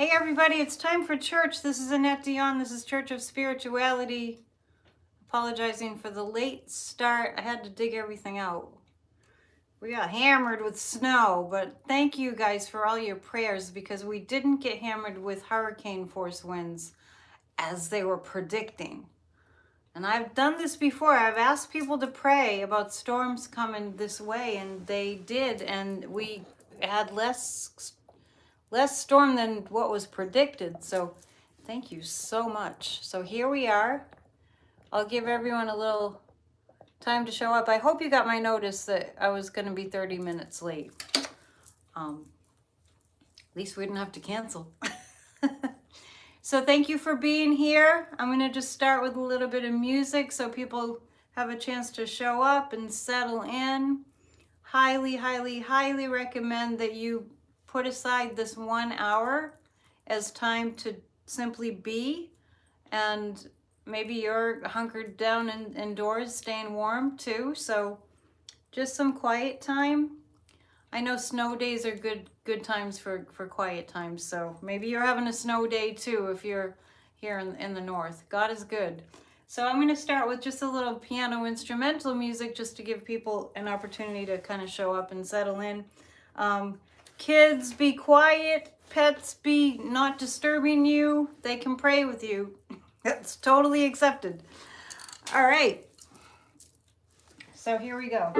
Hey everybody, it's time for church. This is Annette Dion. This is Church of Spirituality. Apologizing for the late start. I had to dig everything out. We got hammered with snow, but thank you guys for all your prayers because we didn't get hammered with hurricane force winds as they were predicting. And I've done this before. I've asked people to pray about storms coming this way, and they did, and we had less storm than what was predicted. So thank you so much. So here we are. I'll give everyone a little time to show up. I hope you got my notice that I was going to be 30 minutes late. At least we didn't have to cancel. So thank you for being here. I'm going to just start with a little bit of music so people have a chance to show up and settle in. Highly, highly, highly recommend that you put aside this 1 hour as time to simply be, and maybe you're hunkered down indoors staying warm too, so just some quiet time. I know snow days are good times for quiet times, so maybe you're having a snow day too if you're here in the north. God is good. So I'm going to start with just a little piano instrumental music just to give people an opportunity to kind of show up and settle in. Kids, be quiet. Pets, be not disturbing you. They can pray with you. That's totally accepted. All right. So here we go.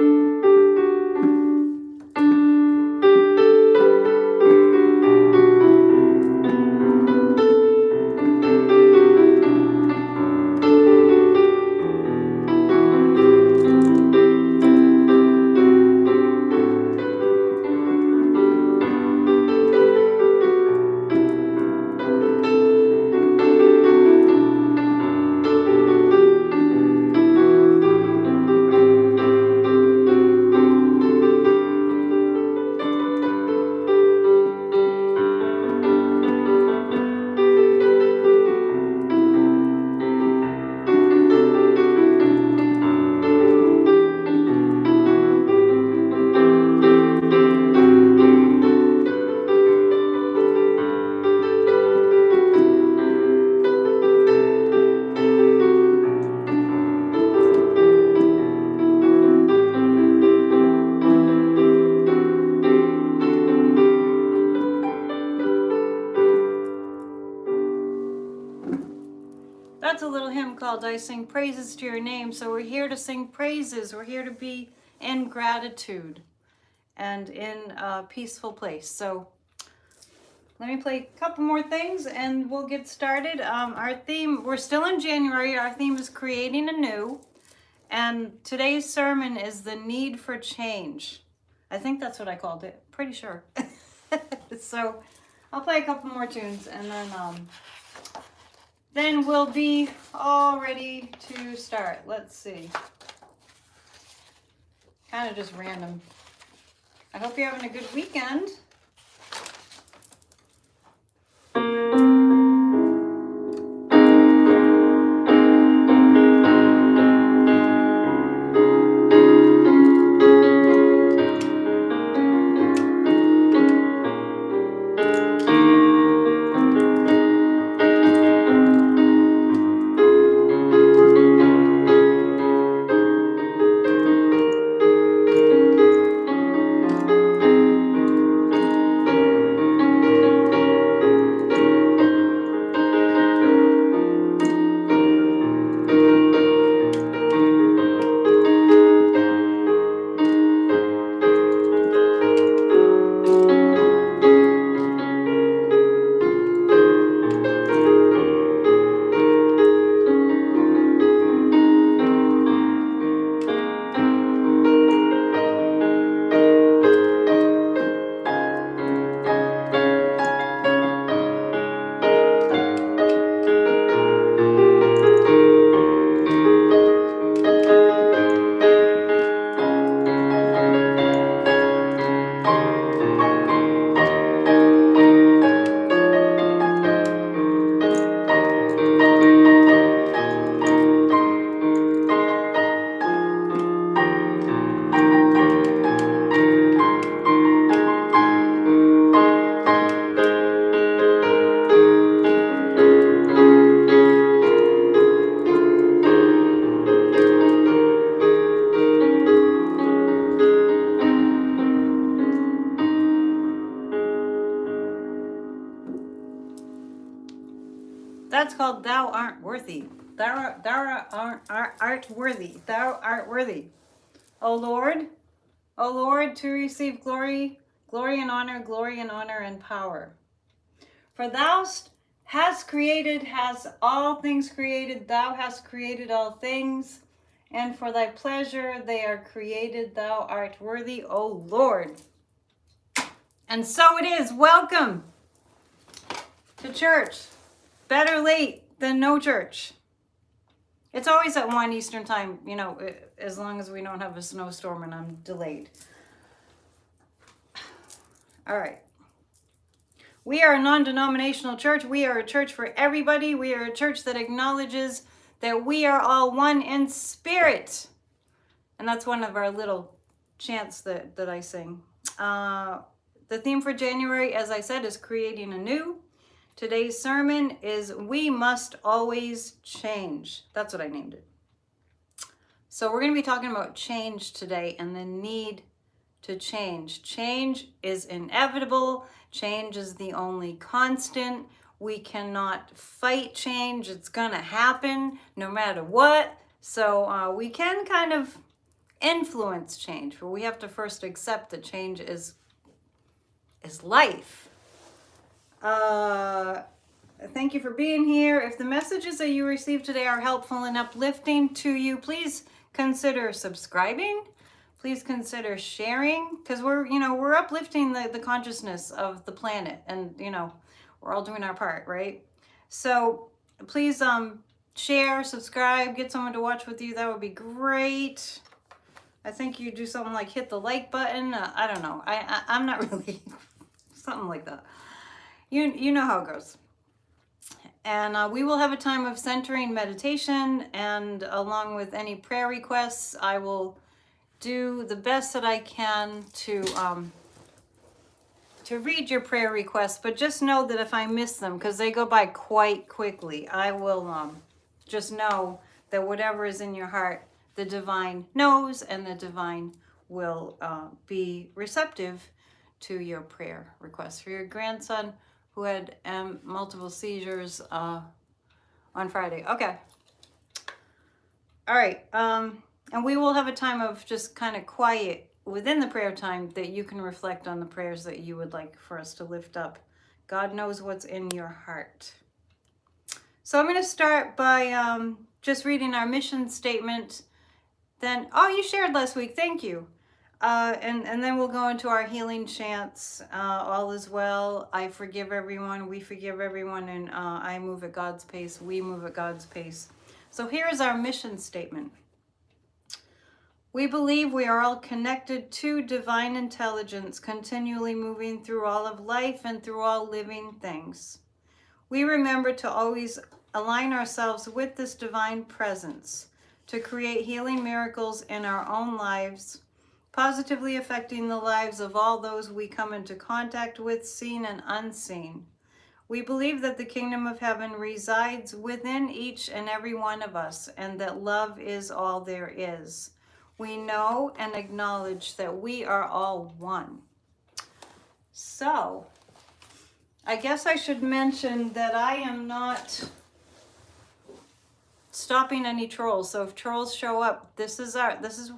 That's a little hymn called I Sing Praises to Your Name. So we're here to sing praises. We're here to be in gratitude and in a peaceful place. So let me play a couple more things and we'll get started. Our theme, we're still in January. Our theme is creating anew. And today's sermon is the need for change. I think that's what I called it. Pretty sure. So I'll play a couple more tunes and then we'll be all ready to start. Let's see. Kind of just random. I hope you're having a good weekend. That's called thou art worthy. Thou art worthy. Thou art worthy. O Lord, to receive glory and honor and power. For thou hast all things created, thou hast created all things, and for thy pleasure they are created, thou art worthy, O Lord. And so it is. Welcome to church. Better late than no church. It's always at 1 Eastern time, you know, as long as we don't have a snowstorm and I'm delayed. All right. We are a non-denominational church. We are a church for everybody. We are a church that acknowledges that we are all one in spirit. And that's one of our little chants that I sing. The theme for January, as I said, is creating anew. Today's sermon is we must always change. That's what I named it. So we're going to be talking about change today and the need to change. Change is inevitable. Change is the only constant. We cannot fight change. It's going to happen no matter what. So we can kind of influence change, but we have to first accept that change is life. Thank you for being here. If the messages that you received today are helpful and uplifting to you, please consider subscribing. Please consider sharing, because we're uplifting the consciousness of the planet, and we're all doing our part, right? So please share, subscribe, get someone to watch with you. That would be great. I think you do something like hit the like button. I don't know. I'm not really something like that. You know how it goes. And we will have a time of centering meditation, and along with any prayer requests, I will do the best that I can to read your prayer requests. But just know that if I miss them, because they go by quite quickly, I will just know that whatever is in your heart, the divine knows, and the divine will be receptive to your prayer requests. For your grandson who had multiple seizures on Friday. Okay. All right. And we will have a time of just kind of quiet within the prayer time that you can reflect on the prayers that you would like for us to lift up. God knows what's in your heart. So I'm going to start by just reading our mission statement. Then, you shared last week. Thank you. And then we'll go into our healing chants. All is well. I forgive everyone. We forgive everyone. And I move at God's pace. We move at God's pace. So here is our mission statement. We believe we are all connected to divine intelligence, continually moving through all of life and through all living things. We remember to always align ourselves with this divine presence to create healing miracles in our own lives, positively affecting the lives of all those we come into contact with, seen and unseen. We believe that the kingdom of heaven resides within each and every one of us, and that love is all there is. We know and acknowledge that we are all one. So, I guess I should mention that I am not stopping any trolls. So if trolls show up, this is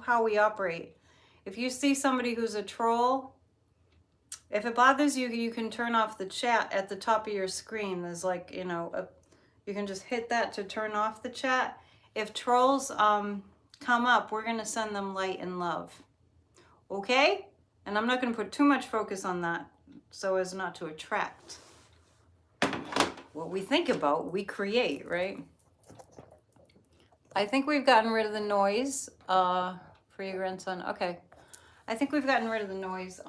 how we operate. If you see somebody who's a troll, if it bothers you, you can turn off the chat at the top of your screen. There's like, you can just hit that to turn off the chat. If trolls come up, we're going to send them light and love. Okay? And I'm not going to put too much focus on that so as not to attract. What we think about, we create, right? I think we've gotten rid of the noise for your grandson. Okay. I think we've gotten rid of the noise.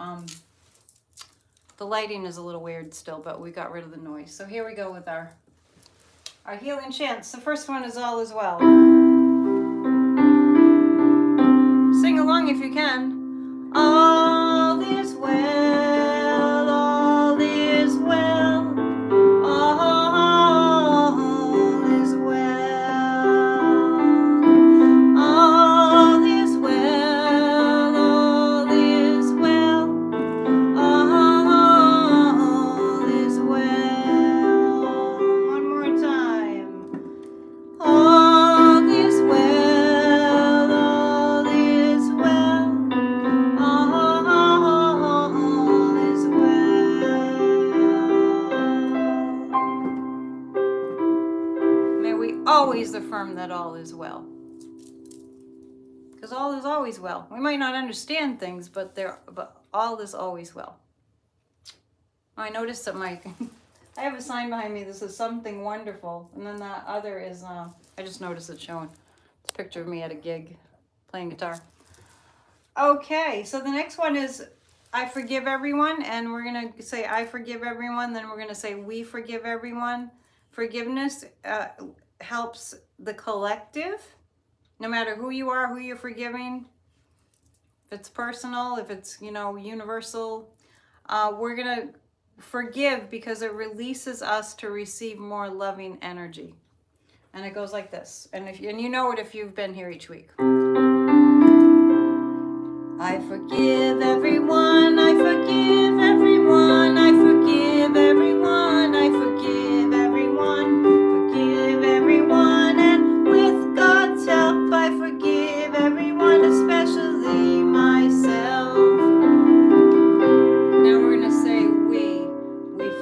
The lighting is a little weird still, but we got rid of the noise. So here we go with our healing chants. The first one is all is well. Sing along if you can. All is well, all is well, all is well. All is well, all is well, all is well. One more time. always affirm that all is well. Because all is always well. We might not understand things, but all is always well. Oh, I noticed that I have a sign behind me that says something wonderful. And then that other is, I just noticed it showing. It's a picture of me at a gig playing guitar. Okay, so the next one is I forgive everyone. And we're going to say I forgive everyone. Then we're going to say we forgive everyone. Forgiveness helps the collective. No matter who you are, who you're forgiving, if it's personal, if it's, universal, we're going to forgive because it releases us to receive more loving energy. And it goes like this. And you know it if you've been here each week. I forgive everyone, I forgive everyone, I forgive everyone, I forgive everyone, forgive everyone, and with God's help I forgive everyone, especially myself. Now we're going to say we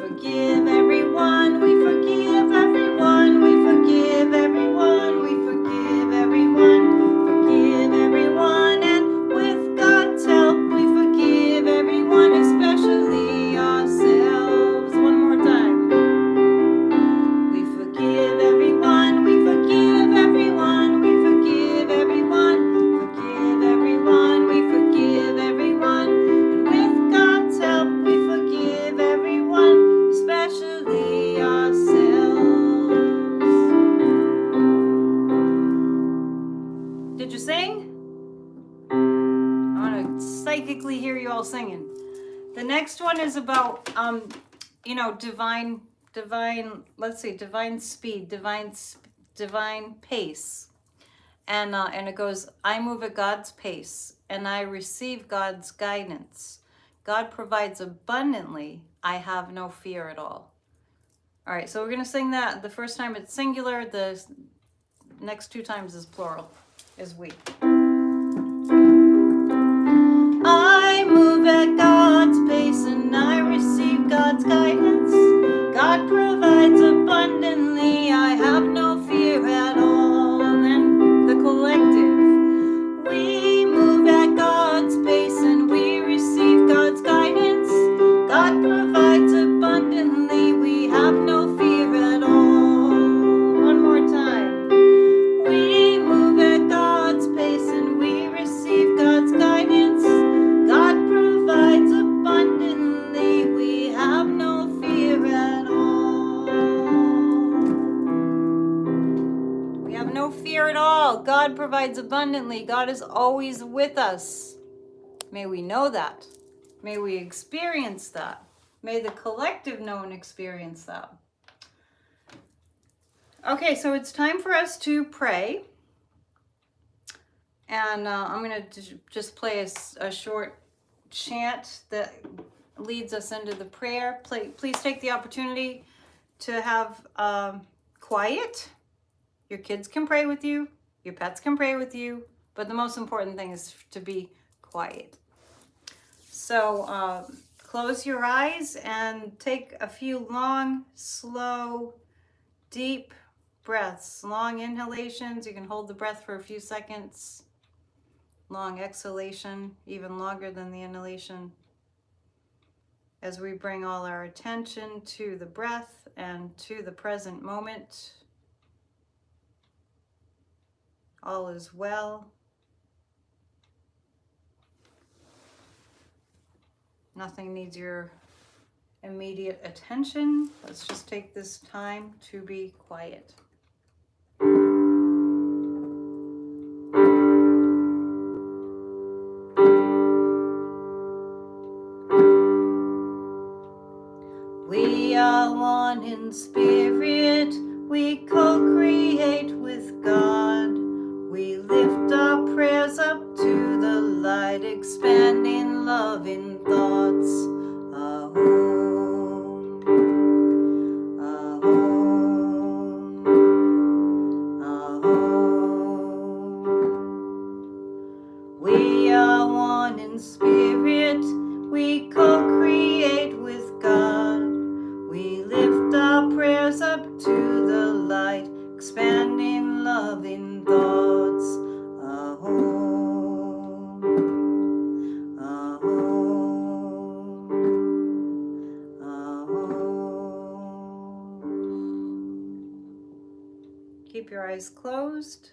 forgive everyone, we forgive everyone, we forgive everyone, we forgive everyone, forgive everyone, and with God's help we forgive everyone, especially ourselves. One more time. We forgive everyone, we forgive everyone, we forgive everyone, forgive everyone, we forgive everyone, and with God's help we forgive everyone, especially ourselves. Did you sing? I want to psychically hear you all singing. The next one is about, divine speed, divine pace. And it goes, I move at God's pace and I receive God's guidance. God provides abundantly. I have no fear at all. All right, so we're going to sing that. The first time it's singular. The next two times is plural, is we. I move at God's pace and I receive God's guidance. God provides abundantly. I have no fear at all. And the collective. We move at God's pace and we receive God's guidance. God provides abundantly. We have no fear at all. One more time. We move at God's pace and we receive God's guidance. God provides abundantly. We have no fear at all. We have no fear at all. God provides abundantly. God is always with us. May we know that. May we experience that. May the collective know and experience that. Okay, so it's time for us to pray. And I'm going to just play a short chant that leads us into the prayer. Please take the opportunity to have quiet. Your kids can pray with you. Your pets can pray with you. But the most important thing is to be quiet. So close your eyes and take a few long, slow, deep breaths. Long inhalations. You can hold the breath for a few seconds. Long exhalation, even longer than the inhalation. As we bring all our attention to the breath and to the present moment. All is well. Nothing needs your immediate attention. Let's just take this time to be quiet. We are one in spirit, we co-create with God. We lift our prayers up to the light, expanding love in thoughts. Ahom, ahom, ahom. We are one in spirit, we co-create with God. We lift our prayers up to the light, expanding keep your eyes closed.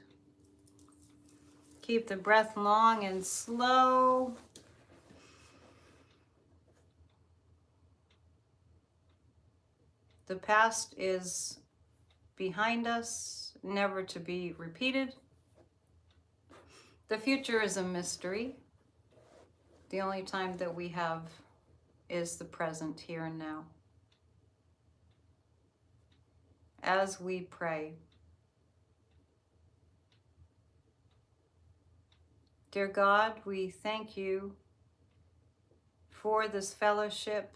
Keep the breath long and slow. The past is behind us, never to be repeated. The future is a mystery. The only time that we have is the present, here and now. As we pray, dear God, we thank you for this fellowship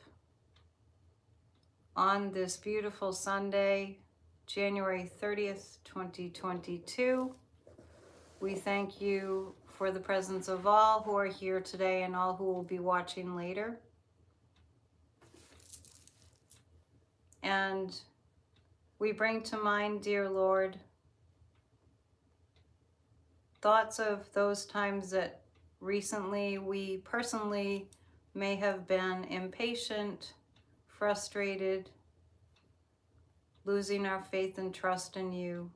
on this beautiful Sunday, January 30th, 2022. We thank you for the presence of all who are here today and all who will be watching later. And we bring to mind, dear Lord, thoughts of those times that recently we personally may have been impatient, frustrated, losing our faith and trust in you.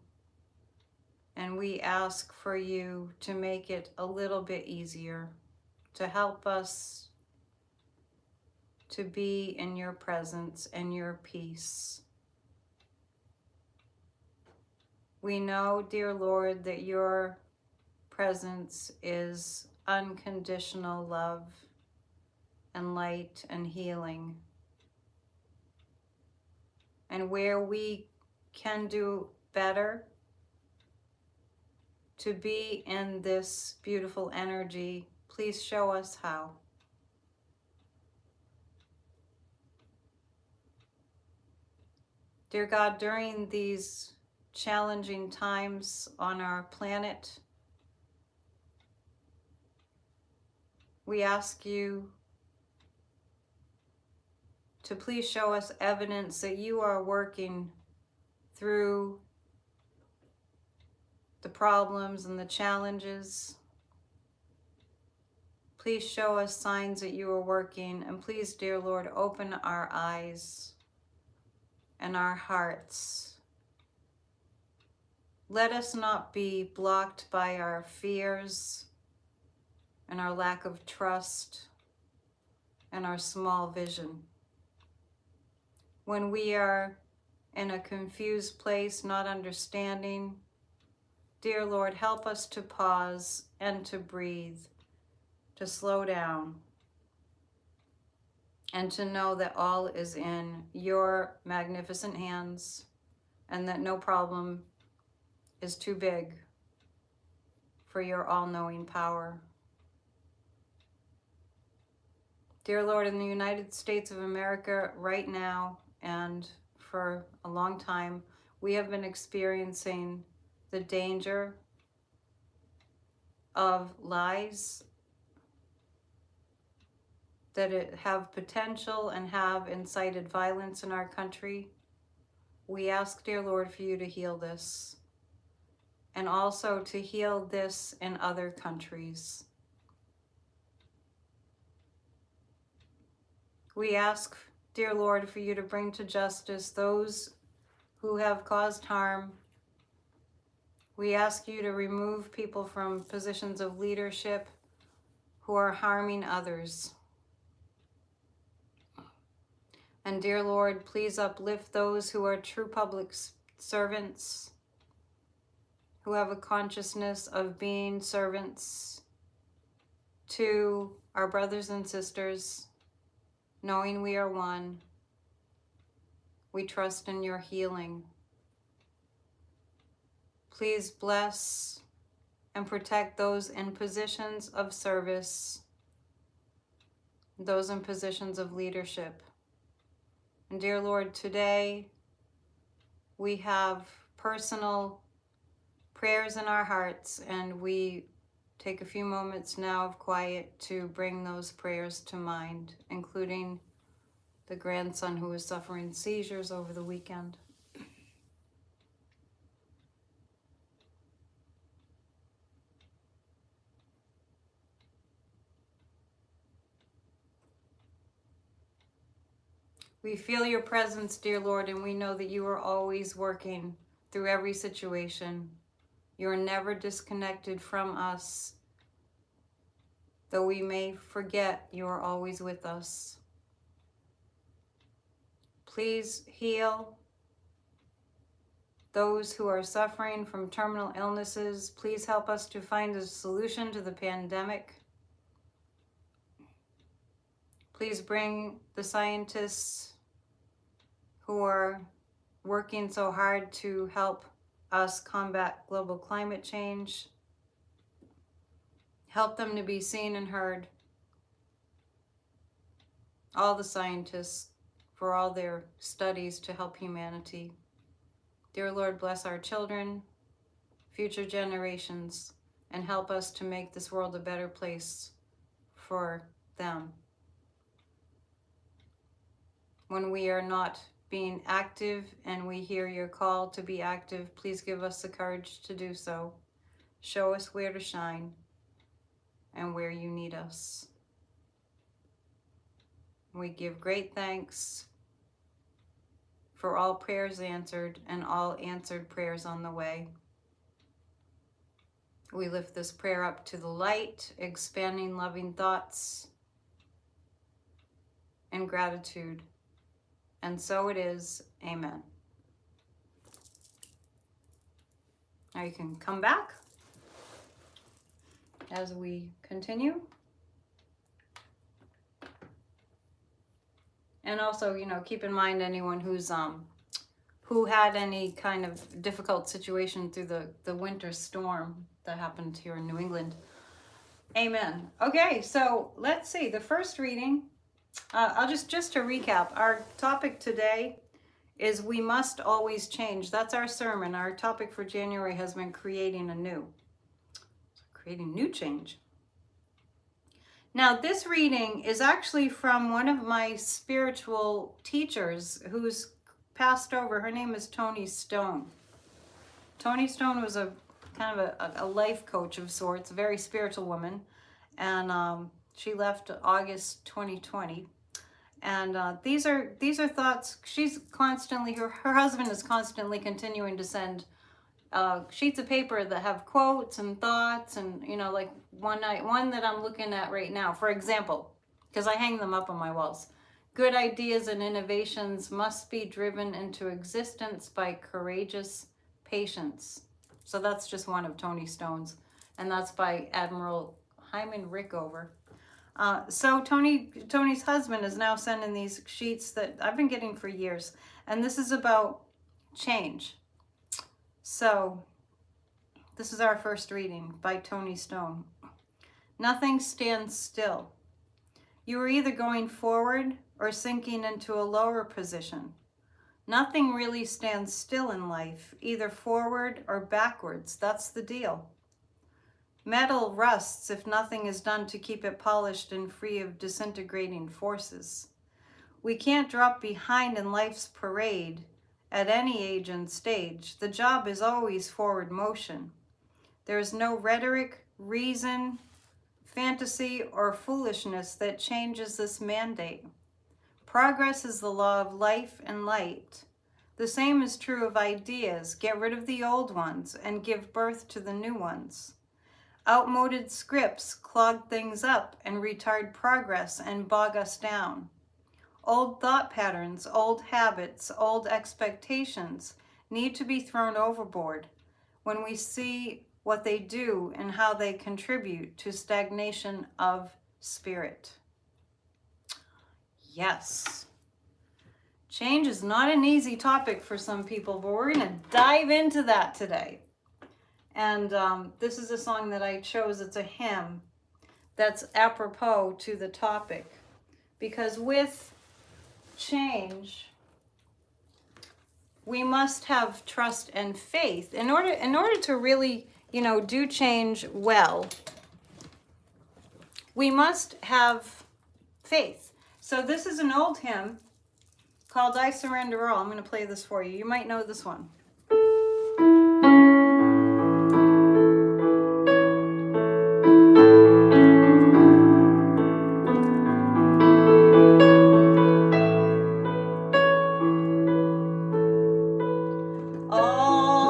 And we ask for you to make it a little bit easier, to help us to be in your presence and your peace. We know, dear Lord, that your presence is unconditional love and light and healing. And where we can do better to be in this beautiful energy, please show us how. Dear God, during these challenging times on our planet, we ask you to please show us evidence that you are working through the problems and the challenges. Please show us signs that you are working, and please, dear Lord, open our eyes and our hearts. Let us not be blocked by our fears and our lack of trust and our small vision. When we are in a confused place, not understanding, dear Lord, help us to pause and to breathe, to slow down, and to know that all is in your magnificent hands and that no problem is too big for your all-knowing power. Dear Lord, in the United States of America right now and for a long time, we have been experiencing the danger of lies that have potential and have incited violence in our country. We ask, dear Lord, for you to heal this, and also to heal this in other countries. We ask, dear Lord, for you to bring to justice those who have caused harm. We ask you to remove people from positions of leadership who are harming others. And dear Lord, please uplift those who are true public servants, who have a consciousness of being servants to our brothers and sisters, knowing we are one. We trust in your healing. Please bless and protect those in positions of service, those in positions of leadership. And dear Lord, today we have personal prayers in our hearts, and we take a few moments now of quiet to bring those prayers to mind, including the grandson who was suffering seizures over the weekend. We feel your presence, dear Lord, and we know that you are always working through every situation. You're never disconnected from us. Though we may forget, you are always with us. Please heal those who are suffering from terminal illnesses. Please help us to find a solution to the pandemic. Please bring the scientists who are working so hard to help us combat global climate change. Help them to be seen and heard. All the scientists for all their studies to help humanity. Dear Lord, bless our children, future generations, and help us to make this world a better place for them. When we are not being active and we hear your call to be active, please give us the courage to do so. Show us where to shine and where you need us. We give great thanks for all prayers answered and all answered prayers on the way. We lift this prayer up to the light, expanding loving thoughts and gratitude. And so it is. Amen. Now you can come back as we continue. And also, keep in mind anyone who had any kind of difficult situation through the winter storm that happened here in New England. Amen. Okay, so let's see. The first reading, I'll just to recap. Our topic today is we must always change. That's our sermon. Our topic for January has been creating anew. Creating new change. Now, this reading is actually from one of my spiritual teachers who's passed over. Her name is Toni Stone. Toni Stone was a kind of a life coach of sorts, a very spiritual woman. And she left August 2020. And these are thoughts. She's constantly, her husband is constantly continuing to send sheets of paper that have quotes and thoughts, and like one that I'm looking at right now, for example, because I hang them up on my walls. Good ideas and innovations must be driven into existence by courageous patience. So that's just one of Toni Stone's, and that's by Admiral Hyman Rickover. So Tony's husband is now sending these sheets that I've been getting for years, and this is about change. So, this is our first reading by Toni Stone. Nothing stands still. You are either going forward or sinking into a lower position. Nothing really stands still in life, either forward or backwards. That's the deal. Metal rusts if nothing is done to keep it polished and free of disintegrating forces. We can't drop behind in life's parade. At any age and stage, the job is always forward motion. There is no rhetoric, reason, fantasy, or foolishness that changes this mandate. Progress is the law of life and light. The same is true of ideas. Get rid of the old ones and give birth to the new ones. Outmoded scripts clog things up and retard progress and bog us down. Old thought patterns, old habits, old expectations need to be thrown overboard when we see what they do and how they contribute to stagnation of spirit. Yes. Change is not an easy topic for some people, but we're going to dive into that today. And this is a song that I chose. It's a hymn that's apropos to the topic. Because with change, we must have trust and faith in order to really do change well. We must have faith. So this is an old hymn called I Surrender All. I'm going to play this for you. You might know this one. All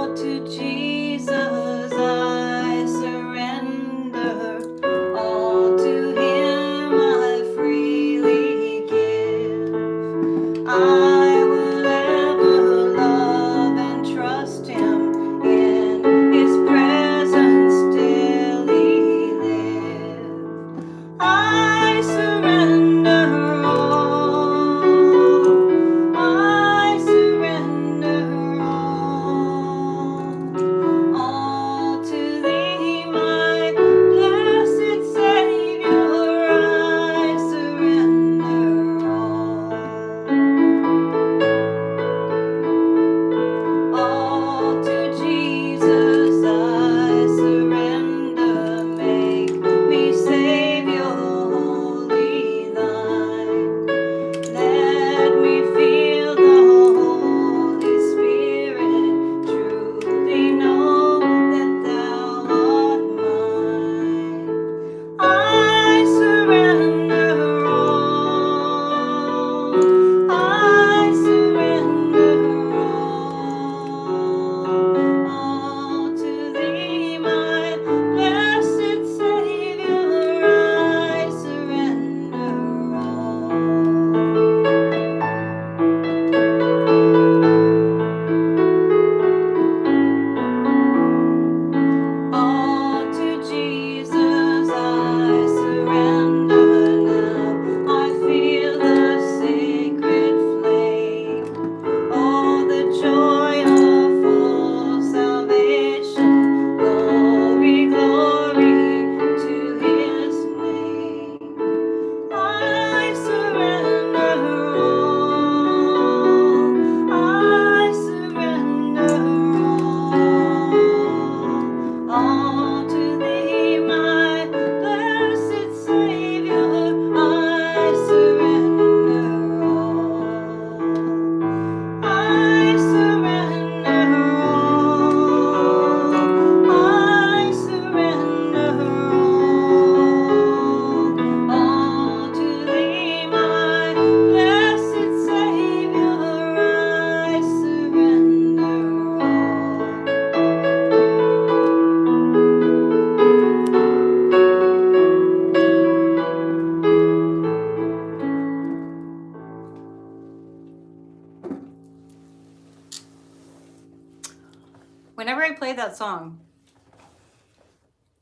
Whenever I play that song,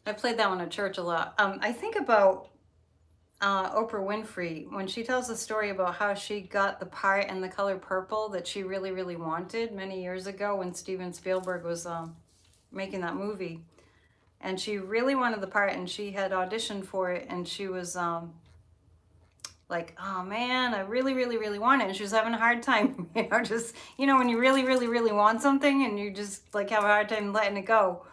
I played that one at church a lot. I think about Oprah Winfrey when she tells the story about how she got the part in The Color Purple that she really, really wanted many years ago when Steven Spielberg was making that movie. And she really wanted the part, and she had auditioned for it, and she was like, oh man, I really, really, really want it. And she was having a hard time, just, when you really, really, really want something and you just like have a hard time letting it go.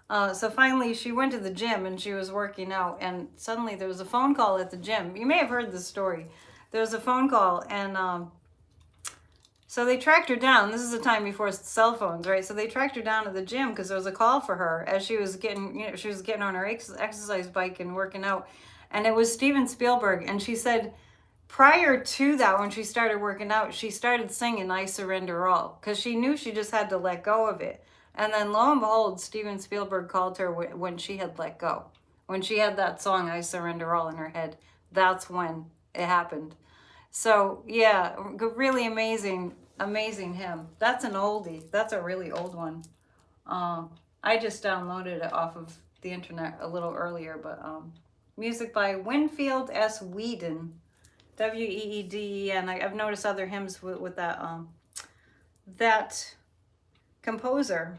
So finally she went to the gym and she was working out, and suddenly there was a phone call at the gym. You may have heard this story. There was a phone call, and so they tracked her down. This is a time before cell phones, right? So they tracked her down to the gym because there was a call for her as she was getting, she was getting on her exercise bike and working out. And it was Steven Spielberg. And she said prior to that, when she started working out, she started singing I Surrender All because she knew she just had to let go of it. And then lo and behold, Steven Spielberg called her when she had let go. When she had that song, I Surrender All, in her head. That's when it happened. So yeah, really amazing hymn. That's an oldie. That's a really old one. I just downloaded it off of the internet a little earlier, but music by Winfield S. Weeden, W-E-E-D-E-N. I've noticed other hymns with that that composer.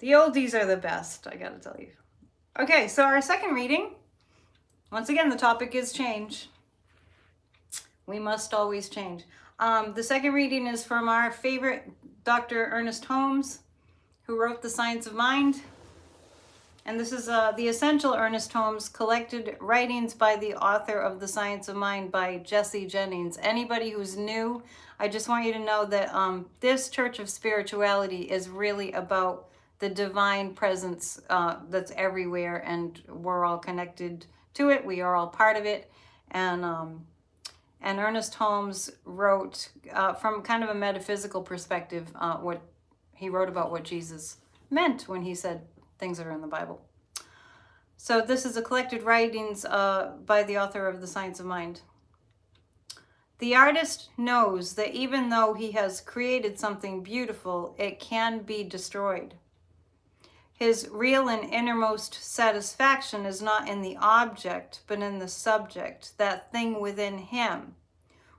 The oldies are the best, I gotta tell you. Okay, so our second reading, once again, the topic is change. We must always change. The second reading is from our favorite Dr. Ernest Holmes, who wrote The Science of Mind. And this is the Essential Ernest Holmes Collected Writings by the Author of The Science of Mind by Jesse Jennings. Anybody who's new, I just want you to know that this Church of Spirituality is really about the divine presence that's everywhere, and we're all connected to it. We are all part of it. And Ernest Holmes wrote from kind of a metaphysical perspective what he wrote about what Jesus meant when he said things that are in the Bible. So this is a collected writings by the author of The Science of Mind. The artist knows that even though he has created something beautiful, it can be destroyed. His real and innermost satisfaction is not in the object, but in the subject, that thing within him,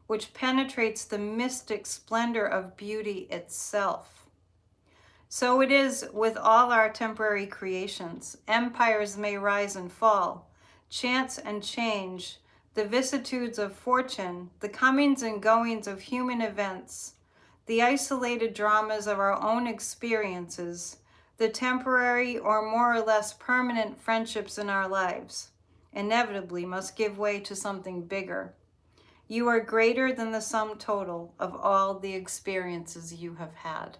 which penetrates the mystic splendor of beauty itself. So it is with all our temporary creations. Empires may rise and fall, chance and change, the vicissitudes of fortune, the comings and goings of human events, the isolated dramas of our own experiences, the temporary or more or less permanent friendships in our lives, inevitably must give way to something bigger. You are greater than the sum total of all the experiences you have had.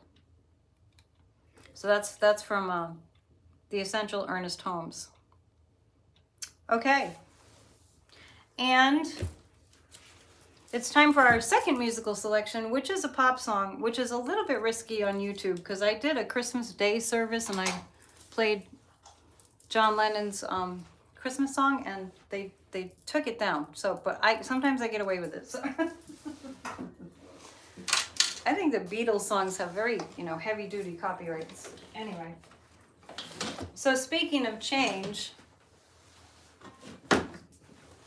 So that's from The Essential Ernest Holmes. Okay. And it's time for our second musical selection, which is a pop song, which is a little bit risky on YouTube because I did a Christmas Day service and I played John Lennon's Christmas song, and they took it down. So, but sometimes I get away with it. So. I think the Beatles songs have very, heavy-duty copyrights. Anyway, so speaking of change,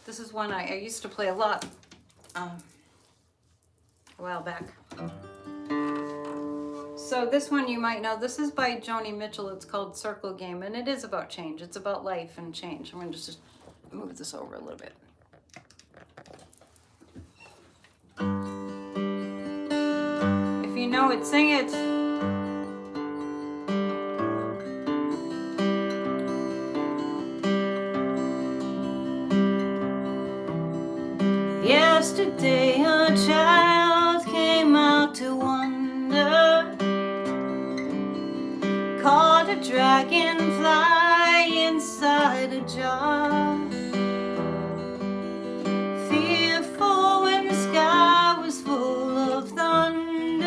this is one I used to play a lot a while back. So this one you might know. This is by Joni Mitchell. It's called Circle Game, and it is about change. It's about life and change. I'm going to just move this over a little bit. If you know it, sing it. Yesterday a child came out to wander, caught a dragonfly inside a jar. Fearful when the sky was full of thunder,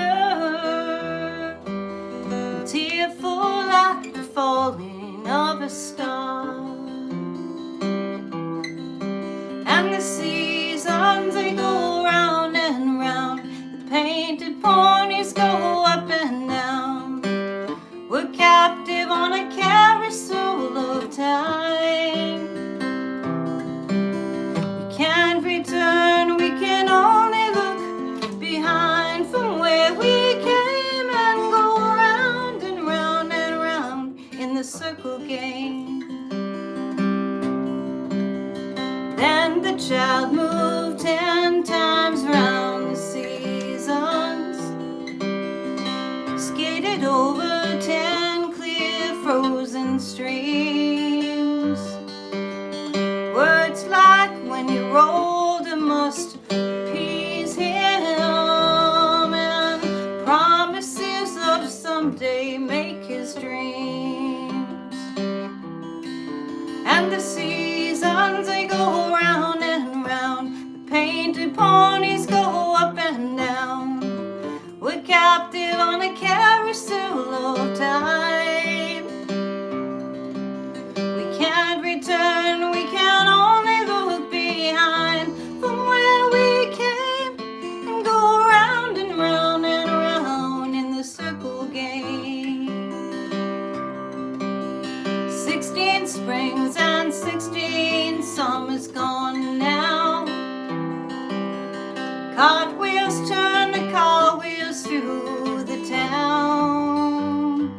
tearful like the falling of a star. And the seasons, they go round and round, the painted ponies go up and down. game. Then the child moved 10 times round the seasons, skated over 10 clear frozen streams. Words like when you're older must appease him, and promises of someday make his dreams. And the seasons, they go round and round, the painted ponies go up and down. We're captive on a carousel of time. We can't return, we can only look behind from where we came and go round and round and round in the circle game. 16 springs and 16 summers gone now. Cartwheels turn to cartwheels through the town,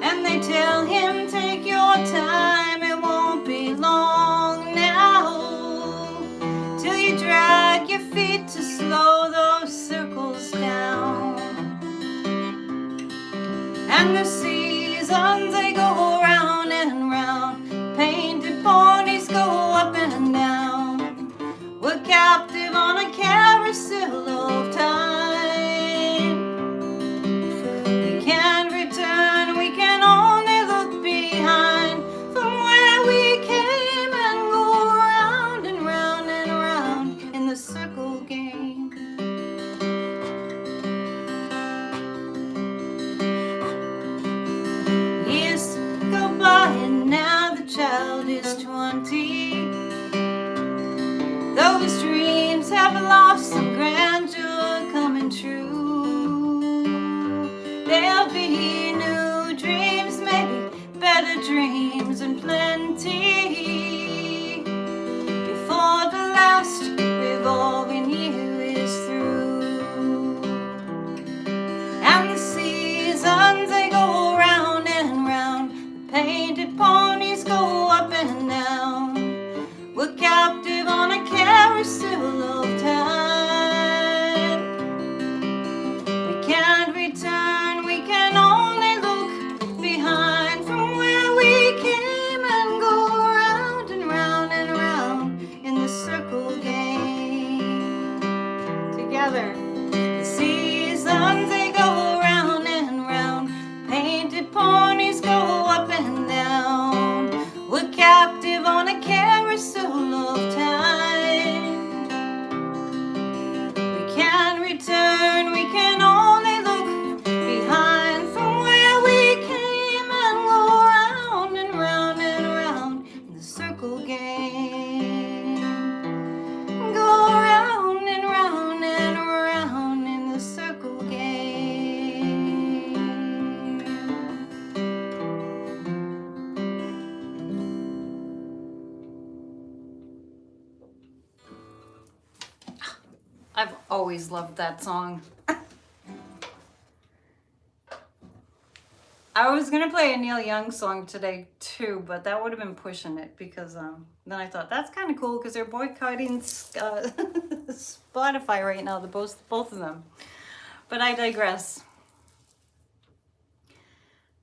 and they tell him, take your time, it won't be long now, till you drag your feet to slow those circles down. And the seasons, they go round and round, painted ponies go up and down. We're captive on a carousel of time. We can't return, we can only look behind from where we came and go round and round and round in the circle game. Years go by and now the child is 20. Those dreams have lost some grandeur coming true. There'll be new dreams, maybe better dreams and plenty, before the last revolving year is through. And the seasons, they go round and round, the painted ponies go up and down. We're captive on a carousel of time. We can't return, we can only look behind from where we came and go round and round and round in the circle game. Together. The seasons, they go round and round, painted ponies go up and down. We're captive on a carousel of time. We can't return, we can only look behind from where we came and go round and round and round in the circle game. Go round and round and round in the circle game. I've always loved that song. I was gonna play a Neil Young song today too, but that would have been pushing it because then I thought that's kind of cool because they're boycotting Spotify right now, both of them. But I digress.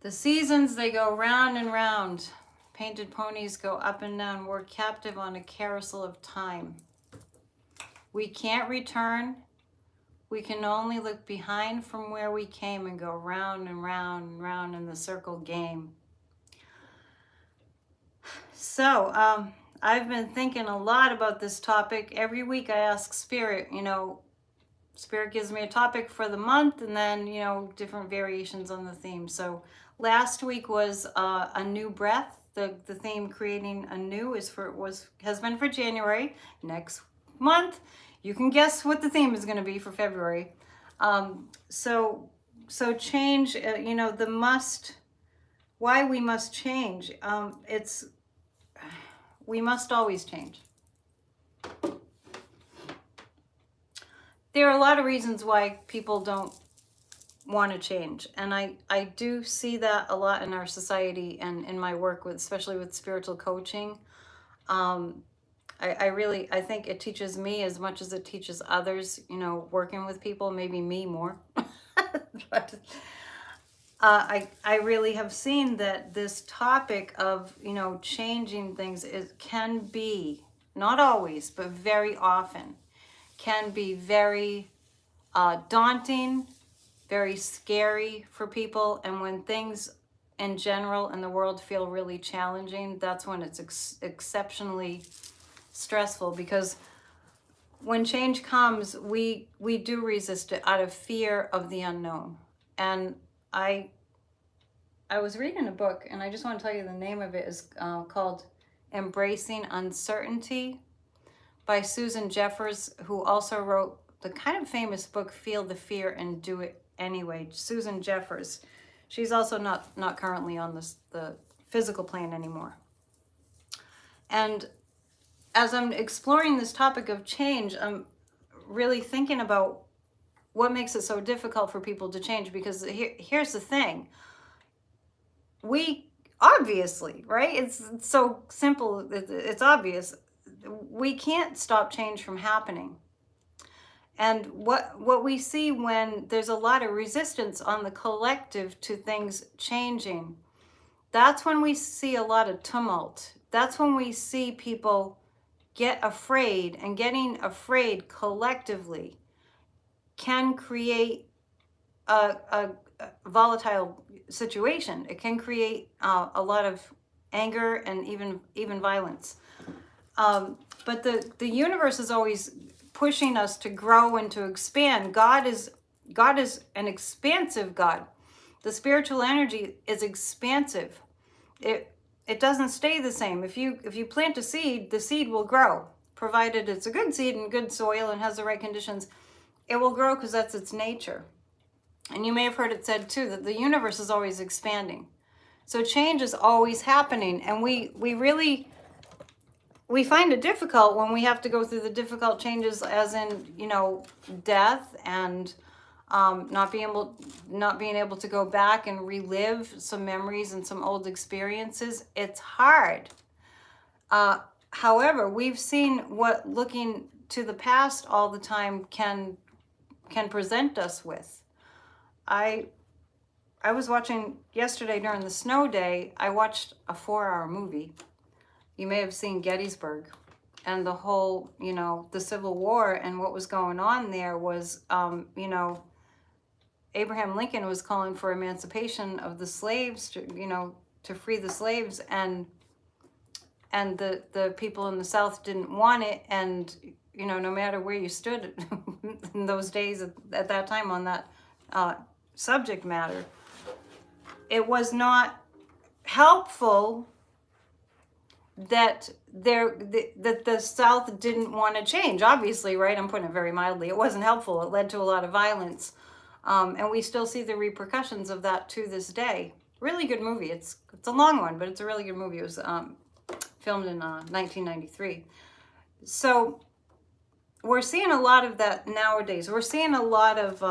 The seasons, they go round and round. Painted ponies go up and down. We're captive on a carousel of time. We can't return. We can only look behind from where we came and go round and round and round in the circle game. So, I've been thinking a lot about this topic. Every week I ask Spirit, Spirit gives me a topic for the month and then, different variations on the theme. So last week was a new breath. The theme creating anew has been for January. Next month, you can guess what the theme is going to be for February. So change, why we must change. We must always change. There are a lot of reasons why people don't want to change. And I do see that a lot in our society and in my work with, especially with spiritual coaching. I think it teaches me as much as it teaches others, you know, working with people, maybe me more. But I really have seen that this topic of, you know, changing things can be, not always, but very often, can be very daunting, very scary for people. And when things in general in the world feel really challenging, that's when it's exceptionally stressful, because when change comes, we do resist it out of fear of the unknown. And I was reading a book, and I just want to tell you the name of it is called Embracing Uncertainty by Susan Jeffers, who also wrote the kind of famous book Feel the Fear and Do It Anyway. Susan Jeffers. She's also not currently on the physical plane anymore. And as I'm exploring this topic of change, I'm really thinking about what makes it so difficult for people to change, because here's the thing. We obviously, right? It's so simple. It's obvious. We can't stop change from happening. And what we see when there's a lot of resistance on the collective to things changing, that's when we see a lot of tumult. That's when we see people get afraid, and getting afraid collectively can create a volatile situation. It can create a lot of anger and even violence. But the universe is always pushing us to grow and to expand. God is an expansive God. The spiritual energy is expansive. It doesn't stay the same. If you plant a seed, the seed will grow, provided it's a good seed and good soil and has the right conditions. It will grow because that's its nature. And you may have heard it said too that the universe is always expanding. So change is always happening, and we find it difficult when we have to go through the difficult changes, as in, you know, death and not being able to go back and relive some memories and some old experiences. It's hard. However, we've seen what looking to the past all the time can present us with. I was watching yesterday during the snow day, I watched a 4-hour movie. You may have seen Gettysburg, and the whole, you know, the Civil War and what was going on there was, you know, Abraham Lincoln was calling for emancipation of the slaves, to, you know, to free the slaves, and the people in the South didn't want it. And, you know, no matter where you stood in those days at that time on that subject matter, it was not helpful that the South didn't want to change. Obviously, right? I'm putting it very mildly. It wasn't helpful. It led to a lot of violence, and we still see the repercussions of that to this day. Really good movie. It's a long one, but it's a really good movie. It was filmed in 1993. So we're seeing a lot of that nowadays. We're seeing a lot of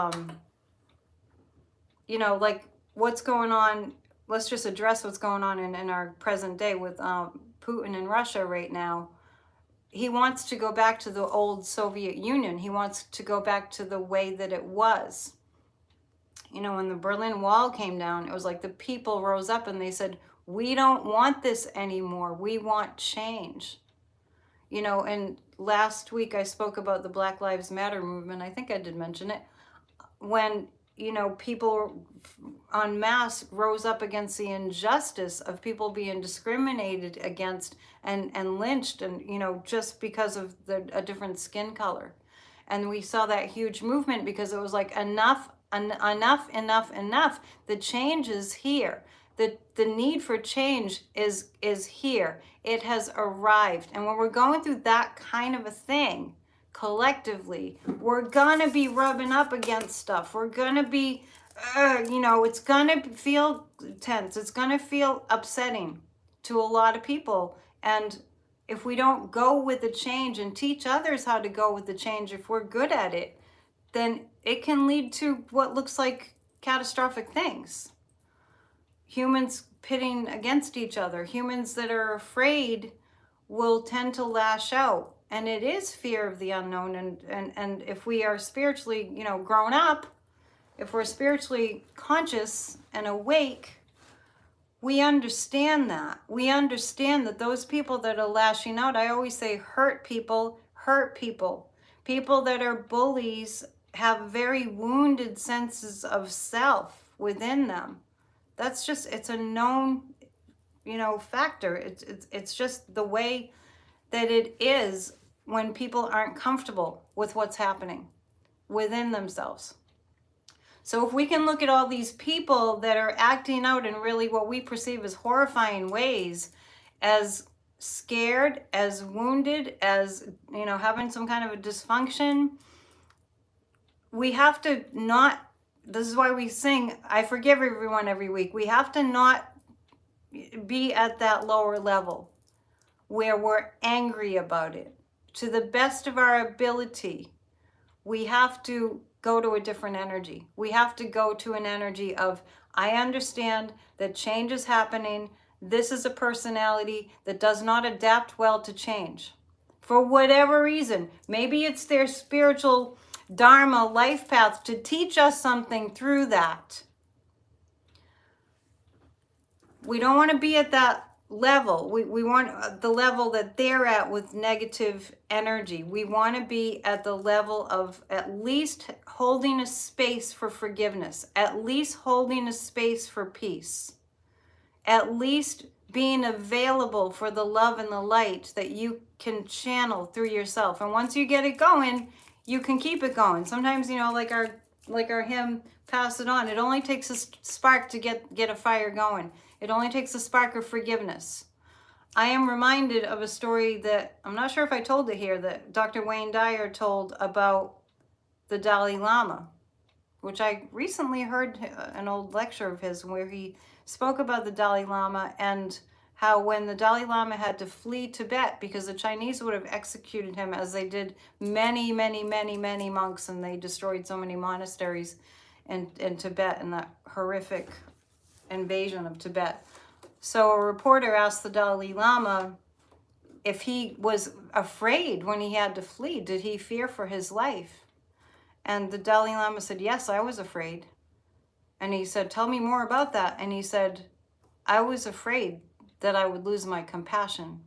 you know, like what's going on. Let's just address what's going on in our present day with Putin in Russia right now. He wants to go back to the old Soviet Union. He wants to go back to the way that it was. You know, when the Berlin Wall came down, it was like the people rose up and they said, we don't want this anymore. We want change. You know, and last week I spoke about the Black Lives Matter movement. I think I did mention it. When, you know, people en masse rose up against the injustice of people being discriminated against and lynched, and, you know, just because of a different skin color. And we saw that huge movement because it was like, enough. The change is here. The need for change is here. It has arrived. And when we're going through that kind of a thing, collectively, we're gonna be rubbing up against stuff. We're gonna be, you know, it's gonna feel tense. It's gonna feel upsetting to a lot of people. And if we don't go with the change and teach others how to go with the change, if we're good at it, then it can lead to what looks like catastrophic things. Humans pitting against each other. Humans that are afraid will tend to lash out. And it is fear of the unknown. And if we are spiritually, grown up, if we're spiritually conscious and awake, we understand that. We understand that those people that are lashing out, I always say hurt people hurt people. People that are bullies have very wounded senses of self within them. That's just, it's a known, factor. It's just the way that it is when people aren't comfortable with what's happening within themselves. So if we can look at all these people that are acting out in really what we perceive as horrifying ways, as scared, as wounded, as, having some kind of a dysfunction, we have to not, this is why we sing, I forgive everyone every week. We have to not be at that lower level where we're angry about it. To the best of our ability, we have to go to a different energy. We have to go to an energy of, I understand that change is happening. This is a personality that does not adapt well to change. For whatever reason, maybe it's their spiritual dharma life path to teach us something through that. We don't want to be at that level. We want the level that they're at with negative energy. We want to be at the level of at least holding a space for forgiveness, at least holding a space for peace, at least being available for the love and the light that you can channel through yourself. And once you get it going, you can keep it going. Sometimes, like our hymn, Pass It On, it only takes a spark to get a fire going. It only takes a spark of forgiveness. I am reminded of a story that, I'm not sure if I told it here, that Dr. Wayne Dyer told about the Dalai Lama, which I recently heard an old lecture of his where he spoke about the Dalai Lama and how when the Dalai Lama had to flee Tibet because the Chinese would have executed him, as they did many, many, many, many monks, and they destroyed so many monasteries in Tibet in that horrific invasion of Tibet. So a reporter asked the Dalai Lama if he was afraid when he had to flee. Did he fear for his life? And the Dalai Lama said, yes, I was afraid. And he said, tell me more about that. And he said, I was afraid that I would lose my compassion.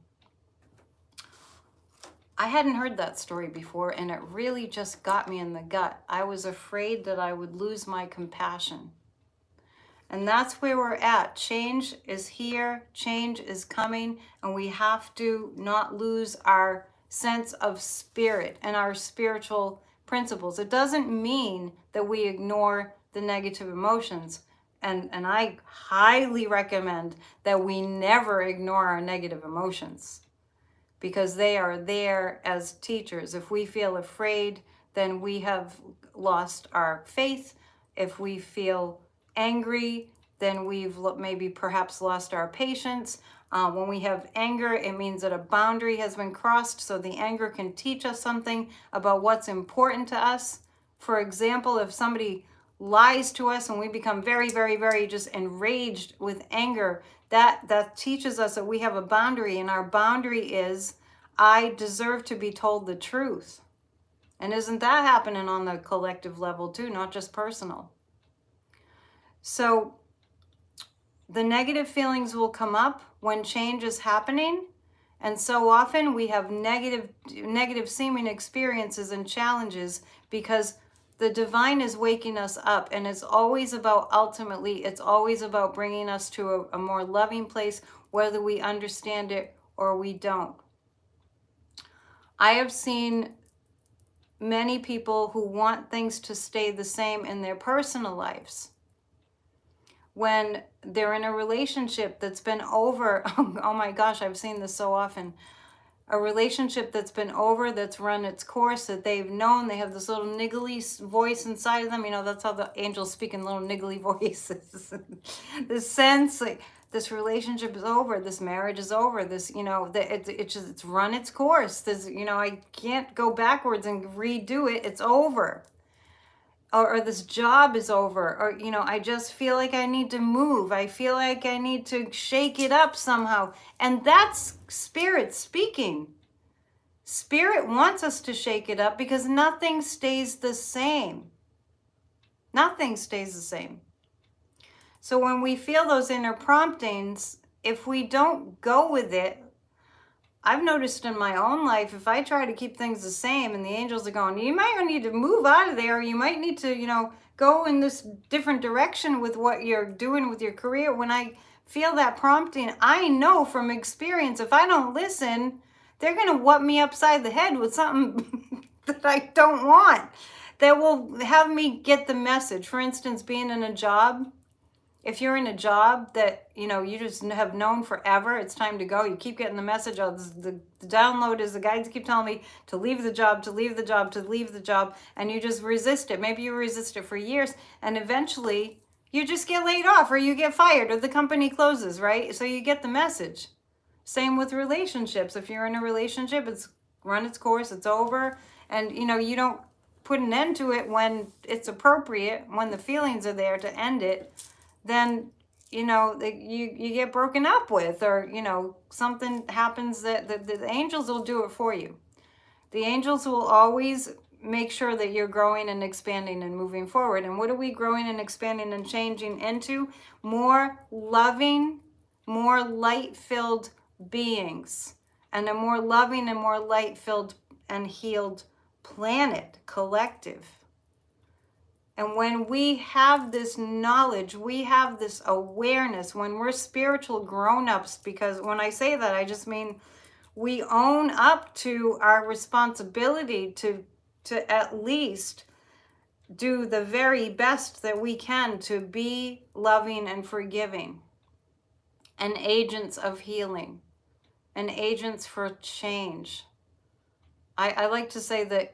I hadn't heard that story before, and it really just got me in the gut. I was afraid that I would lose my compassion. And that's where we're at. Change is here, change is coming, and we have to not lose our sense of spirit and our spiritual principles. It doesn't mean that we ignore the negative emotions. And I highly recommend that we never ignore our negative emotions, because they are there as teachers. If we feel afraid, then we have lost our faith. If we feel angry, then we've maybe perhaps lost our patience. When we have anger, it means that a boundary has been crossed, so the anger can teach us something about what's important to us. For example, if somebody lies to us and we become very, very, very just enraged with anger, that teaches us that we have a boundary, and our boundary is, I deserve to be told the truth. And isn't that happening on the collective level too, not just personal? So the negative feelings will come up when change is happening. And so often we have negative seeming experiences and challenges because the divine is waking us up, and it's always about, ultimately, it's always about bringing us to a more loving place, whether we understand it or we don't. I have seen many people who want things to stay the same in their personal lives. When they're in a relationship that's been over, oh my gosh, I've seen this so often. A relationship that's been over, that's run its course, that they've known, they have this little niggly voice inside of them. That's how the angels speak in little niggly voices. This sense, like, this relationship is over, this marriage is over, this, it's run its course. This, I can't go backwards and redo it. It's over. or this job is over, or, you know, I just feel like I need to move. I feel like I need to shake it up somehow. And that's Spirit speaking. Spirit wants us to shake it up because nothing stays the same. Nothing stays the same. So when we feel those inner promptings, if we don't go with it, I've noticed in my own life, if I try to keep things the same and the angels are going, you might need to move out of there, or you might need to, you know, go in this different direction with what you're doing with your career. When I feel that prompting, I know from experience, if I don't listen, they're going to whop me upside the head with something that I don't want, that will have me get the message. For instance, being in a job. If you're in a job that, you know, you just have known forever, it's time to go. You keep getting the message. Oh, the download is the guides keep telling me to leave the job, to leave the job, to leave the job. And you just resist it. Maybe you resist it for years. And eventually you just get laid off, or you get fired, or the company closes, right? So you get the message. Same with relationships. If you're in a relationship, it's run its course, it's over. And, you know, you don't put an end to it when it's appropriate, when the feelings are there to end it. Then, you know, you get broken up with, or, you know, something happens that the angels will do it for you. The angels will always make sure that you're growing and expanding and moving forward. And what are we growing and expanding and changing into? More loving, more light-filled beings, and a more loving and more light-filled and healed planet, collective. And when we have this knowledge, we have this awareness, when we're spiritual grown-ups, because when I say that, I just mean we own up to our responsibility to at least do the very best that we can to be loving and forgiving, and agents of healing, and agents for change. I like to say that,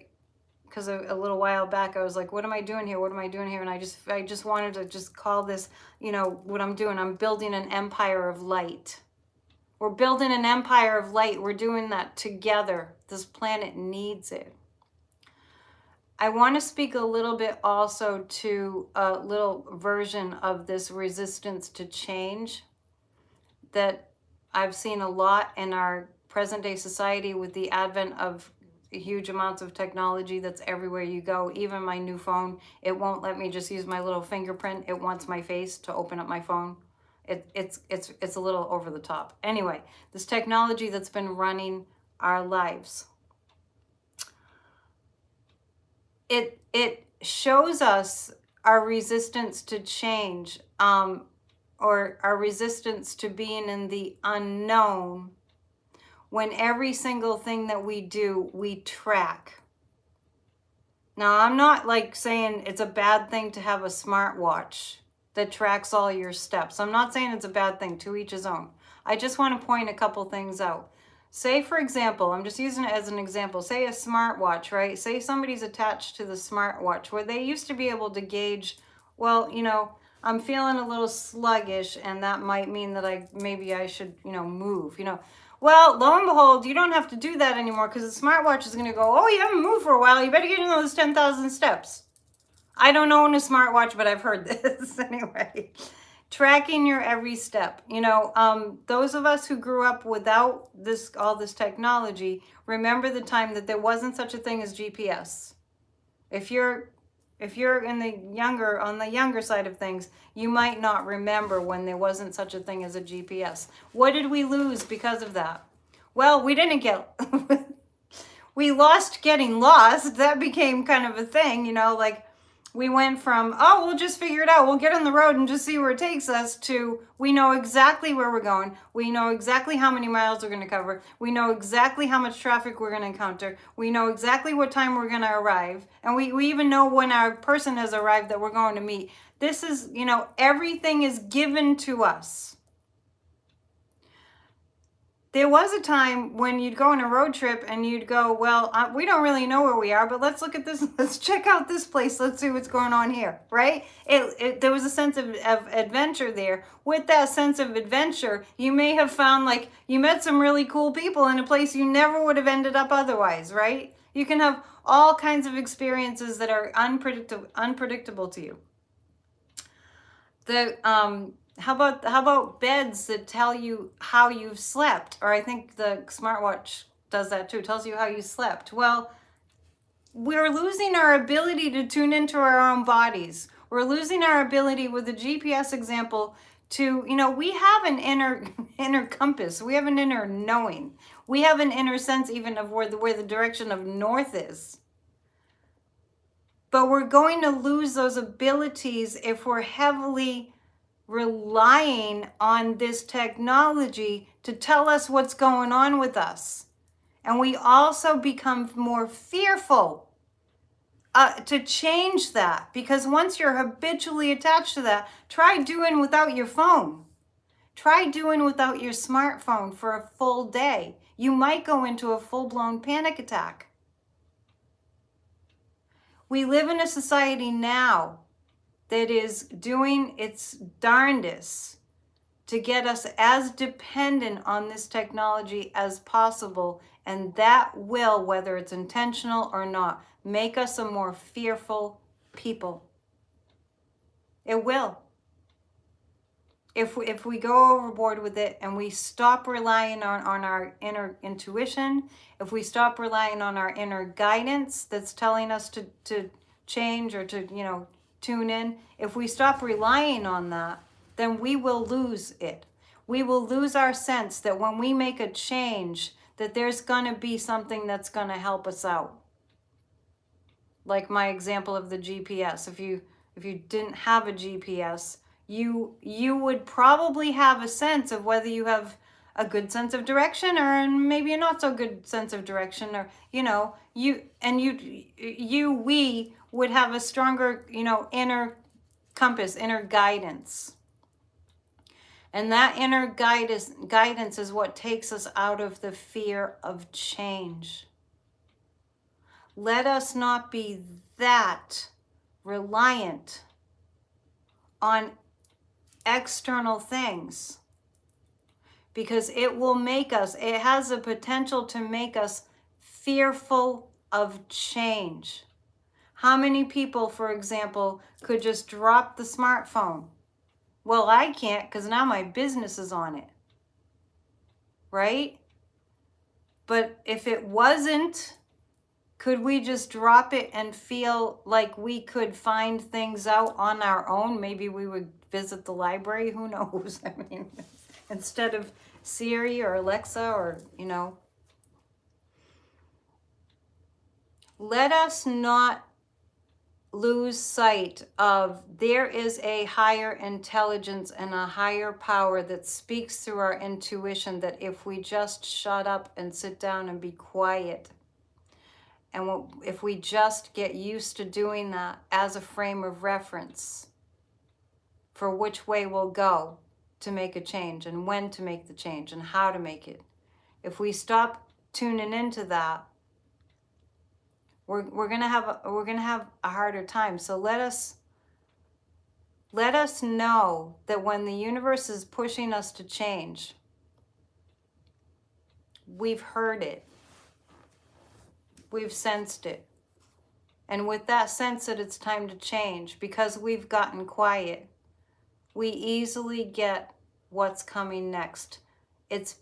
because a little while back I was like, what am I doing here? What am I doing here? And I just wanted to just call this, you know, what I'm doing. I'm building an empire of light. We're building an empire of light. We're doing that together. This planet needs it. I want to speak a little bit also to a little version of this resistance to change that I've seen a lot in our present day society with the advent of huge amounts of technology that's everywhere you go. Even my new phone, it won't let me just use my little fingerprint. It wants my face to open up my phone. It's a little over the top. Anyway, this technology that's been running our lives. It shows us our resistance to change, or our resistance to being in the unknown, when every single thing that we do, we track. Now, I'm not like saying it's a bad thing to have a smartwatch that tracks all your steps. I'm not saying it's a bad thing, to each his own. I just want to point a couple things out. Say, for example, I'm just using it as an example. Say a smartwatch, right? Say somebody's attached to the smartwatch, where they used to be able to gauge, well, you know, I'm feeling a little sluggish, and that might mean that maybe I should, you know, move, you know. Well, lo and behold, you don't have to do that anymore, because the smartwatch is going to go, oh, you haven't moved for a while. You better get in those 10,000 steps. I don't own a smartwatch, but I've heard this anyway. Tracking your every step. You know, those of us who grew up without all this technology, remember the time that there wasn't such a thing as GPS. If you're on the younger side of things, you might not remember when there wasn't such a thing as a GPS. What did we lose because of that? Well, we didn't get, we lost getting lost. That became kind of a thing, you know, like we went from, oh, we'll just figure it out. We'll get on the road and just see where it takes us, to we know exactly where we're going. We know exactly how many miles we're going to cover. We know exactly how much traffic we're going to encounter. We know exactly what time we're going to arrive. And we even know when our person has arrived that we're going to meet. This is, you know, everything is given to us. There was a time when you'd go on a road trip and you'd go, well, we don't really know where we are, but let's look at this. Let's check out this place. Let's see what's going on here, right? There was a sense of adventure there. With that sense of adventure, you may have found, like, you met some really cool people in a place you never would have ended up otherwise, right? You can have all kinds of experiences that are unpredictable to you. How about beds that tell you how you've slept? Or I think the smartwatch does that too, tells you how you slept. Well, we're losing our ability to tune into our own bodies. We're losing our ability with the GPS example to, we have an inner compass. We have an inner knowing. We have an inner sense even of where the direction of north is. But we're going to lose those abilities if we're heavily relying on this technology to tell us what's going on with us. And we also become more fearful to change that, because once you're habitually attached to that, try doing without your phone. Try doing without your smartphone for a full day. You might go into a full-blown panic attack. We live in a society now that is doing its darndest to get us as dependent on this technology as possible, and that will, whether it's intentional or not, make us a more fearful people. It will. If we go overboard with it and we stop relying on our inner intuition, if we stop relying on our inner guidance that's telling us to change or to, tune in, if we stop relying on that, then we will lose it. We will lose our sense that when we make a change, that there's going to be something that's going to help us out. Like my example of the GPS. If you didn't have a GPS, you would probably have a sense of whether you have a good sense of direction or maybe a not so good sense of direction, or we would have a stronger, inner compass, inner guidance. And that inner guidance is what takes us out of the fear of change. Let us not be that reliant on external things, because it has the potential to make us fearful of change. How many people, for example, could just drop the smartphone? Well, I can't, because now my business is on it, right? But if it wasn't, could we just drop it and feel like we could find things out on our own? Maybe we would visit the library, who knows? I mean, instead of Siri or Alexa or, Let us not lose sight of there is a higher intelligence and a higher power that speaks through our intuition, that if we just shut up and sit down and be quiet, and if we just get used to doing that as a frame of reference for which way we'll go to make a change and when to make the change and how to make it, if we stop tuning into that, we're gonna have a harder time. So let us know that when the universe is pushing us to change, we've heard it, we've sensed it, and with that sense that it's time to change, because we've gotten quiet, we easily get what's coming next. It's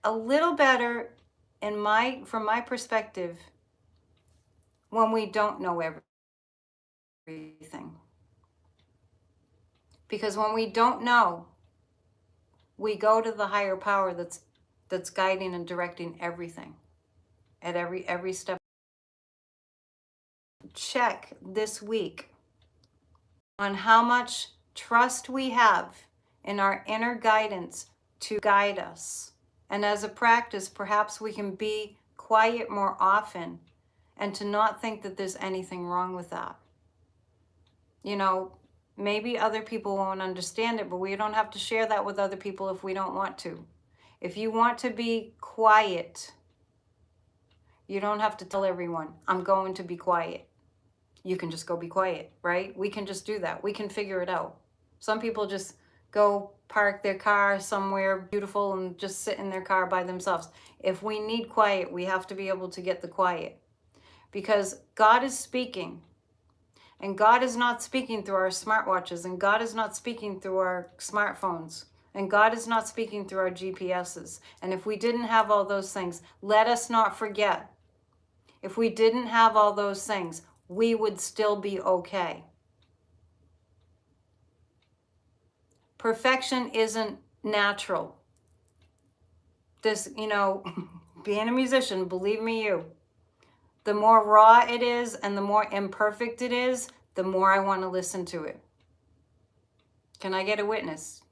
a little better from my perspective when we don't know everything. Because when we don't know, we go to the higher power that's guiding and directing everything at every step. Check this week on how much trust we have in our inner guidance to guide us. And as a practice, perhaps we can be quiet more often, and to not think that there's anything wrong with that. Maybe other people won't understand it, but we don't have to share that with other people if we don't want to. If you want to be quiet, you don't have to tell everyone, I'm going to be quiet. You can just go be quiet, right? We can just do that. We can figure it out. Some people just go park their car somewhere beautiful and just sit in their car by themselves. If we need quiet, we have to be able to get the quiet. because God is speaking. And God is not speaking through our smartwatches, and God is not speaking through our smartphones, and God is not speaking through our GPSs. And if we didn't have all those things, let us not forget, if we didn't have all those things, we would still be okay. Perfection isn't natural. This, being a musician, believe me, the more raw it is and the more imperfect it is, the more I want to listen to it. Can I get a witness?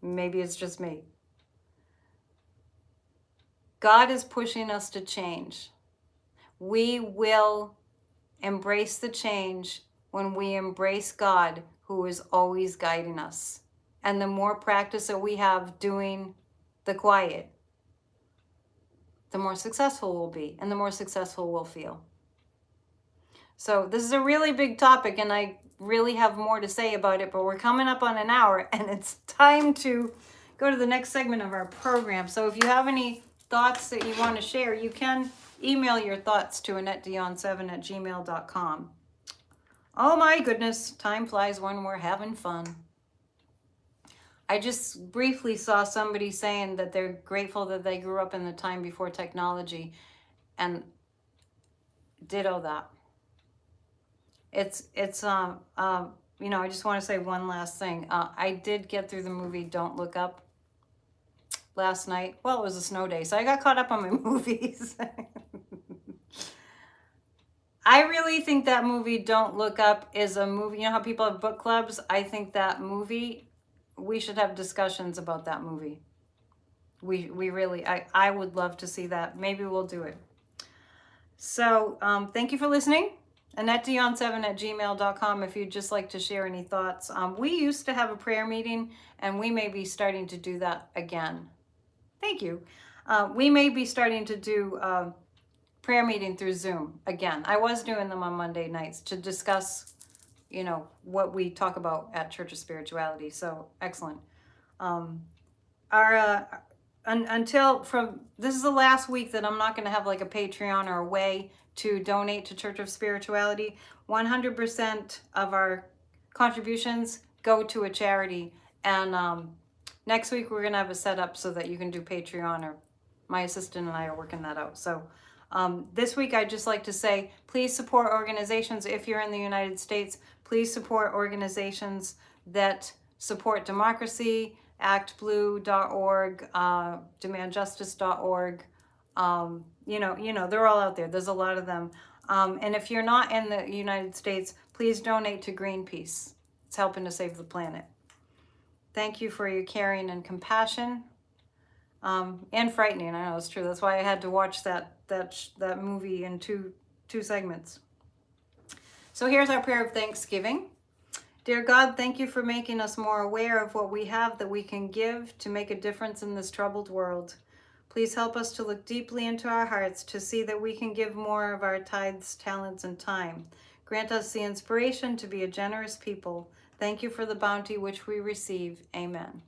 Maybe it's just me. God is pushing us to change. We will embrace the change when we embrace God, who is always guiding us. And the more practice that we have doing the quiet, the more successful we'll be and the more successful we'll feel. So this is a really big topic, and I really have more to say about it, but we're coming up on an hour, and it's time to go to the next segment of our program. So if you have any thoughts that you want to share, you can email your thoughts to AnetteDion7@gmail.com. Oh my goodness, time flies when we're having fun. I just briefly saw somebody saying that they're grateful that they grew up in the time before technology, and ditto that. I just want to say one last thing. I did get through the movie Don't Look Up last night. Well, it was a snow day, so I got caught up on my movies. I really think that movie Don't Look Up is a movie. You know how people have book clubs? I think that movie, we should have discussions about that movie. We really, I would love to see that. Maybe we'll do it. So thank you for listening. AnetteDion7@gmail.com if you'd just like to share any thoughts. We used to have a prayer meeting, and we may be starting to do that again. Thank you. We may be starting to do prayer meeting through Zoom again. I was doing them on Monday nights to discuss, what we talk about at Church of Spirituality. So excellent. This is the last week that I'm not going to have like a Patreon or a way to donate to Church of Spirituality. 100% of our contributions go to a charity. And next week we're going to have a setup so that you can do Patreon, or my assistant and I are working that out. So this week I'd just like to say, please support organizations. If you're in the United States, please support organizations that support democracy, actblue.org, demandjustice.org. They're all out there. There's a lot of them. And if you're not in the United States, please donate to Greenpeace. It's helping to save the planet. Thank you for your caring and compassion. And frightening. I know it's true. That's why I had to watch that movie in two segments. So here's our prayer of thanksgiving. Dear God, thank you for making us more aware of what we have that we can give to make a difference in this troubled world. Please help us to look deeply into our hearts to see that we can give more of our tithes, talents, and time. Grant us the inspiration to be a generous people. Thank you for the bounty which we receive. Amen.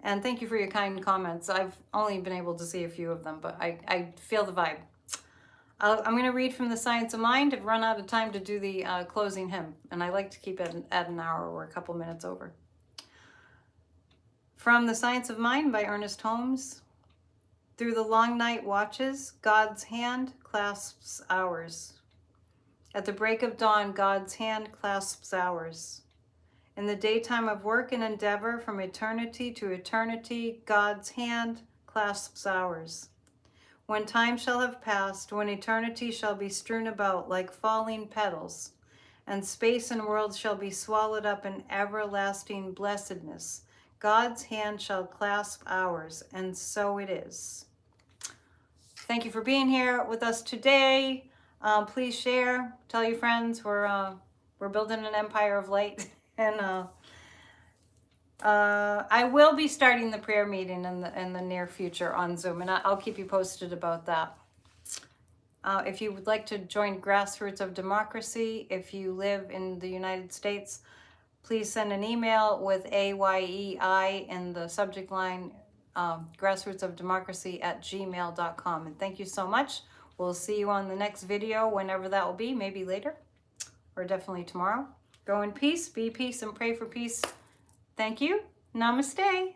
And thank you for your kind comments. I've only been able to see a few of them, but I feel the vibe. I'm going to read from the Science of Mind. I've run out of time to do the closing hymn, and I like to keep it at an hour or a couple minutes over. From the Science of Mind by Ernest Holmes. Through the long night watches, God's hand clasps ours. At the break of dawn, God's hand clasps ours. In the daytime of work and endeavor, from eternity to eternity, God's hand clasps ours. When time shall have passed, when eternity shall be strewn about like falling petals, and space and world shall be swallowed up in everlasting blessedness, God's hand shall clasp ours, and so it is. Thank you for being here with us today. Please share, tell your friends. We're building an empire of light, and I will be starting the prayer meeting in the near future on Zoom, and I'll keep you posted about that. If you would like to join Grassroots of Democracy, if you live in the United States, please send an email with AYEI in the subject line grassrootsofdemocracy@gmail.com. And thank you so much. We'll see you on the next video, whenever that will be, maybe later, or definitely tomorrow. Go in peace, be peace, and pray for peace. Thank you. Namaste.